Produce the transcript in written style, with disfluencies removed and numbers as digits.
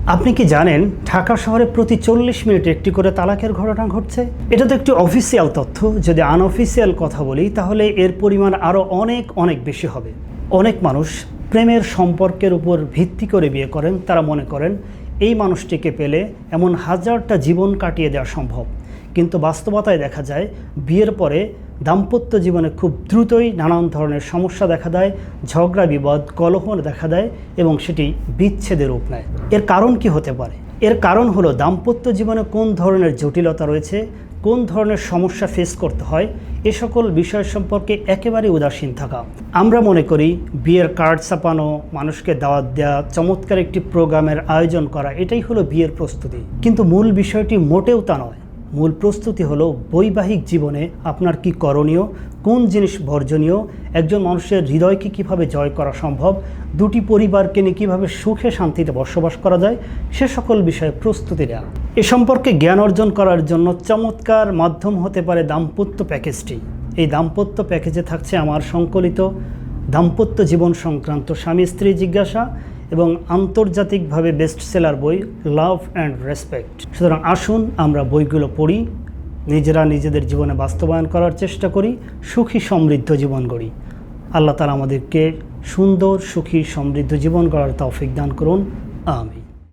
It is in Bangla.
আপনি কি জানেন ঢাকা শহরে প্রতি 40 মিনিটে একটি করে তালাকের ঘটনা ঘটছে? এটা তো একটি অফিসিয়াল তথ্য। যদি আনঅফিসিয়াল কথা বলি তাহলে এর পরিমাণ আরও অনেক বেশি হবে। অনেক মানুষ প্রেমের সম্পর্কের উপর ভিত্তি করে বিয়ে করেন। তারা মনে করেন এই মানুষটিকে পেলে এমন হাজারটা জীবন কাটিয়ে দেওয়া সম্ভব। কিন্তু বাস্তবতায় দেখা যায় বিয়ের পরে দাম্পত্য জীবনে খুব দ্রুতই নানান ধরনের সমস্যা দেখা দেয়, ঝগড়া বিবাদ কলহ দেখা দেয় এবং সেটি বিচ্ছেদের রূপ নেয়। এর কারণ কি হতে পারে? এর কারণ হলো দাম্পত্য জীবনে কোন ধরনের জটিলতা রয়েছে, কোন ধরনের সমস্যা ফেস করতে হয়, এ সকল বিষয় সম্পর্কে একেবারে উদাসীন থাকা। আমরা মনে করি বিয়ের কার্ড ছাপানো, মানুষকে দাওয়াত দেওয়া, চমৎকার একটি প্রোগ্রামের আয়োজন করা, এটাই হলো বিয়ের প্রস্তুতি। কিন্তু মূল বিষয়টি মোটেও তা নয়। মূল প্রস্তুতি হলো বৈবাহিক জীবনে আপনার কি করণীয়, কোন জিনিস বর্জনীয়, একজন মানুষের হৃদয়কে কিভাবে জয় করা সম্ভব, দুটি পরিবারকে নিয়ে কীভাবে সুখে শান্তিতে বসবাস করা যায়, সে সকল বিষয়ে প্রস্তুতি নেওয়া। এ সম্পর্কে জ্ঞান অর্জন করার জন্য চমৎকার মাধ্যম হতে পারে দাম্পত্য প্যাকেজটি। এই দাম্পত্য প্যাকেজে থাকছে আমার সংকলিত দাম্পত্য জীবন সংক্রান্ত স্বামী স্ত্রী জিজ্ঞাসা এবং আন্তর্জাতিকভাবে বেস্টসেলার বই লাভ অ্যান্ড রেসপেক্ট। সুতরাং আসুন আমরা বইগুলো পড়ি, নিজেরা নিজেদের জীবনে বাস্তবায়ন করার চেষ্টা করি, সুখী সমৃদ্ধ জীবন গড়ি। আল্লাহ তাআলা আমাদেরকে সুন্দর সুখী সমৃদ্ধ জীবন গড়ার তৌফিক দান করুন। আমিন।